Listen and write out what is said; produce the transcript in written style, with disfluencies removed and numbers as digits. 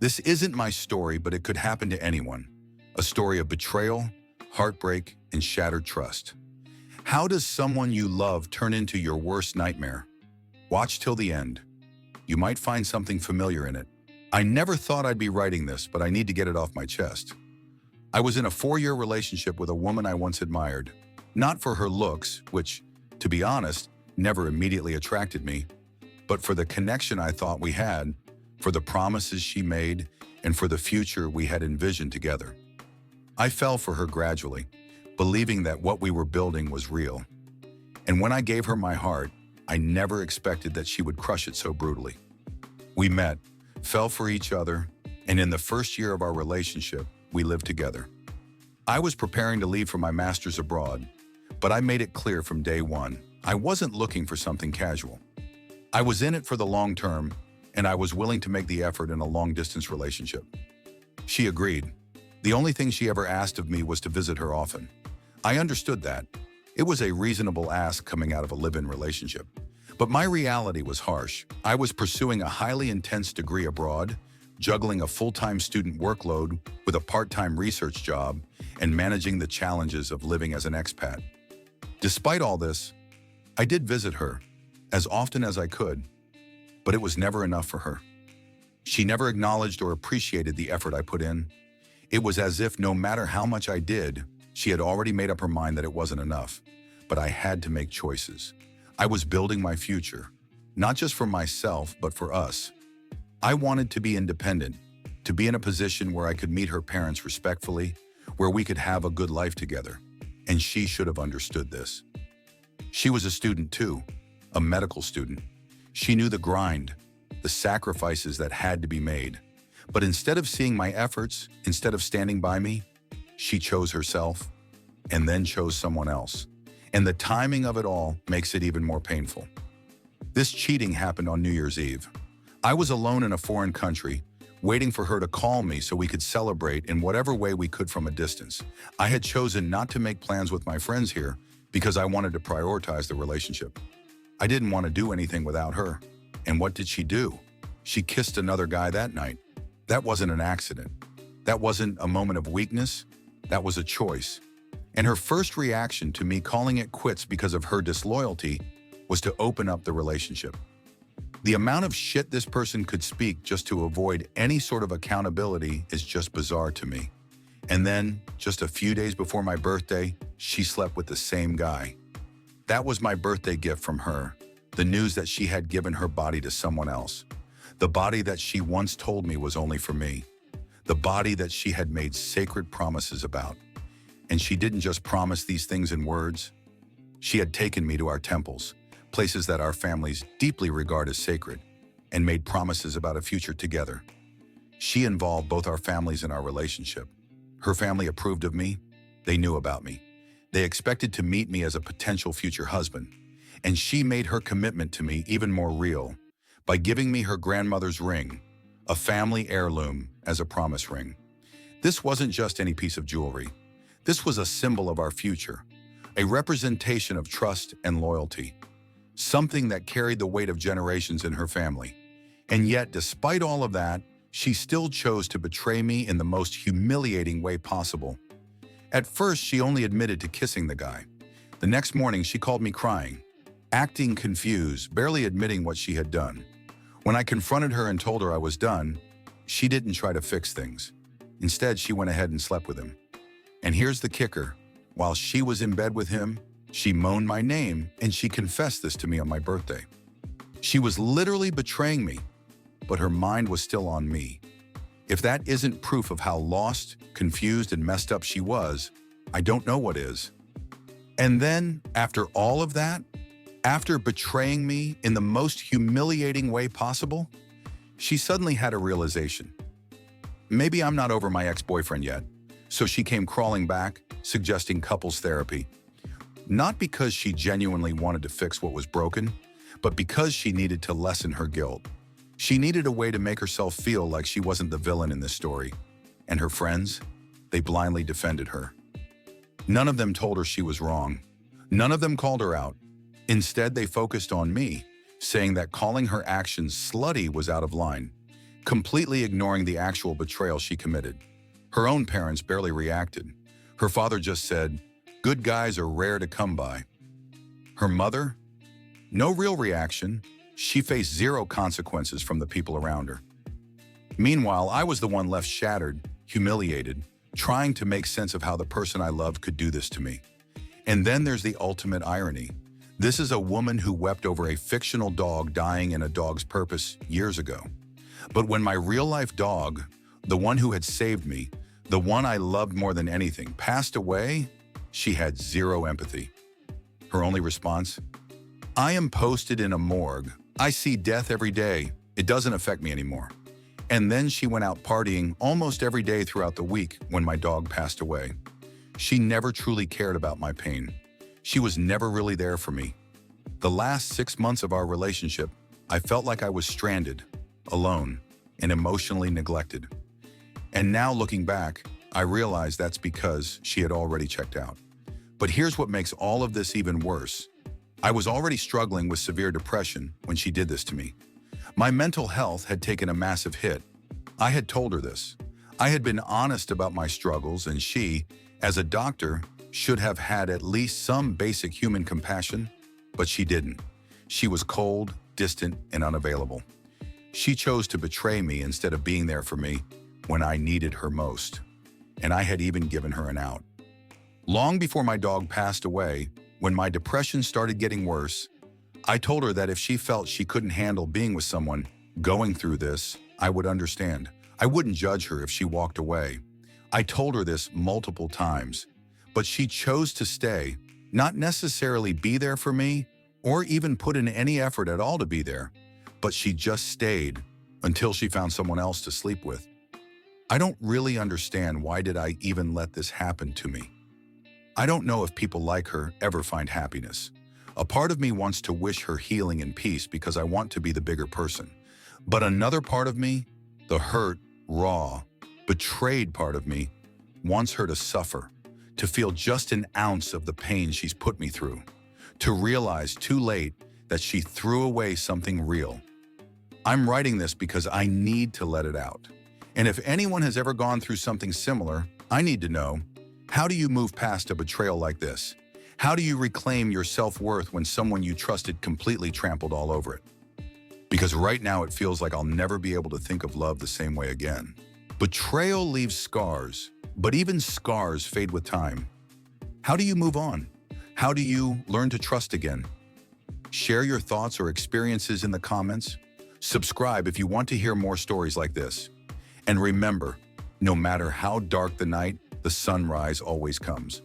This isn't my story, but it could happen to anyone. A story of betrayal, heartbreak, and shattered trust. How does someone you love turn into your worst nightmare? Watch till the end. You might find something familiar in it. I never thought I'd be writing this, but I need to get it off my chest. I was in a 4-year relationship with a woman I once admired. Not for her looks, which, to be honest, never immediately attracted me, but for the connection I thought we had, for the promises she made, and for the future we had envisioned together. I fell for her gradually, believing that what we were building was real. And when I gave her my heart, I never expected that she would crush it so brutally. We met, fell for each other, and in the first year of our relationship, we lived together. I was preparing to leave for my master's abroad, but I made it clear from day one, I wasn't looking for something casual. I was in it for the long term, and I was willing to make the effort in a long-distance relationship. She agreed. The only thing she ever asked of me was to visit her often. I understood that. It was a reasonable ask coming out of a live-in relationship. But my reality was harsh. I was pursuing a highly intense degree abroad, juggling a full-time student workload with a part-time research job, and managing the challenges of living as an expat. Despite all this, I did visit her as often as I could, but it was never enough for her. She never acknowledged or appreciated the effort I put in. It was as if no matter how much I did, she had already made up her mind that it wasn't enough. But I had to make choices. I was building my future, not just for myself, but for us. I wanted to be independent, to be in a position where I could meet her parents respectfully, where we could have a good life together. And she should have understood this. She was a student too, a medical student. She knew the grind, the sacrifices that had to be made. But instead of seeing my efforts, instead of standing by me, she chose herself and then chose someone else. And the timing of it all makes it even more painful. This cheating happened on New Year's Eve. I was alone in a foreign country, waiting for her to call me so we could celebrate in whatever way we could from a distance. I had chosen not to make plans with my friends here because I wanted to prioritize the relationship. I didn't want to do anything without her. And what did she do? She kissed another guy that night. That wasn't an accident. That wasn't a moment of weakness. That was a choice. And her first reaction to me calling it quits because of her disloyalty was to open up the relationship. The amount of shit this person could speak just to avoid any sort of accountability is just bizarre to me. And then, just a few days before my birthday, she slept with the same guy. That was my birthday gift from her, the news that she had given her body to someone else. The body that she once told me was only for me. The body that she had made sacred promises about. And she didn't just promise these things in words. She had taken me to our temples, places that our families deeply regard as sacred, and made promises about a future together. She involved both our families in our relationship. Her family approved of me. They knew about me. They expected to meet me as a potential future husband. And she made her commitment to me even more real by giving me her grandmother's ring, a family heirloom, as a promise ring. This wasn't just any piece of jewelry. This was a symbol of our future, a representation of trust and loyalty, something that carried the weight of generations in her family. And yet, despite all of that, she still chose to betray me in the most humiliating way possible. At first, she only admitted to kissing the guy. The next morning, she called me crying, acting confused, barely admitting what she had done. When I confronted her and told her I was done, she didn't try to fix things. Instead, she went ahead and slept with him. And here's the kicker. While she was in bed with him, she moaned my name, and she confessed this to me on my birthday. She was literally betraying me, but her mind was still on me. If that isn't proof of how lost, confused, and messed up she was, I don't know what is. And then, after all of that, after betraying me in the most humiliating way possible, she suddenly had a realization. Maybe I'm not over my ex-boyfriend yet, so she came crawling back, suggesting couples therapy. Not because she genuinely wanted to fix what was broken, but because she needed to lessen her guilt. She needed a way to make herself feel like she wasn't the villain in this story. And her friends, they blindly defended her. None of them told her she was wrong. None of them called her out. Instead, they focused on me, saying that calling her actions slutty was out of line. completely ignoring the actual betrayal she committed. Her own parents barely reacted. Her father just said, "Good guys are rare to come by." Her mother? No real reaction. She faced zero consequences from the people around her. Meanwhile, I was the one left shattered, humiliated, trying to make sense of how the person I loved could do this to me. And then there's the ultimate irony. This is a woman who wept over a fictional dog dying in A Dog's Purpose years ago. But when my real-life dog, the one who had saved me, the one I loved more than anything, passed away, she had zero empathy. Her only response? "I am posted in a morgue. I see death every day. It doesn't affect me anymore." And then she went out partying almost every day throughout the week when my dog passed away. She never truly cared about my pain. She was never really there for me. The last 6 months of our relationship, I felt like I was stranded, alone, and emotionally neglected. And now looking back, I realize that's because she had already checked out. But here's what makes all of this even worse. I was already struggling with severe depression when she did this to me. My mental health had taken a massive hit. I had told her this. I had been honest about my struggles, and she, as a doctor, should have had at least some basic human compassion, but she didn't. She was cold, distant, and unavailable. She chose to betray me instead of being there for me when I needed her most. And I had even given her an out. Long before my dog passed away, when my depression started getting worse, I told her that if she felt she couldn't handle being with someone going through this, I would understand. I wouldn't judge her if she walked away. I told her this multiple times, but she chose to stay, not necessarily be there for me, or even put in any effort at all to be there, but she just stayed until she found someone else to sleep with. I don't really understand why did I even let this happen to me. I don't know if people like her ever find happiness. A part of me wants to wish her healing and peace because I want to be the bigger person. But another part of me, the hurt, raw, betrayed part of me, wants her to suffer, to feel just an ounce of the pain she's put me through, to realize too late that she threw away something real. I'm writing this because I need to let it out. And if anyone has ever gone through something similar, I need to know, how do you move past a betrayal like this? How do you reclaim your self-worth when someone you trusted completely trampled all over it? Because right now it feels like I'll never be able to think of love the same way again. Betrayal leaves scars, but even scars fade with time. How do you move on? How do you learn to trust again? Share your thoughts or experiences in the comments. Subscribe if you want to hear more stories like this. And remember, no matter how dark the night, the sunrise always comes.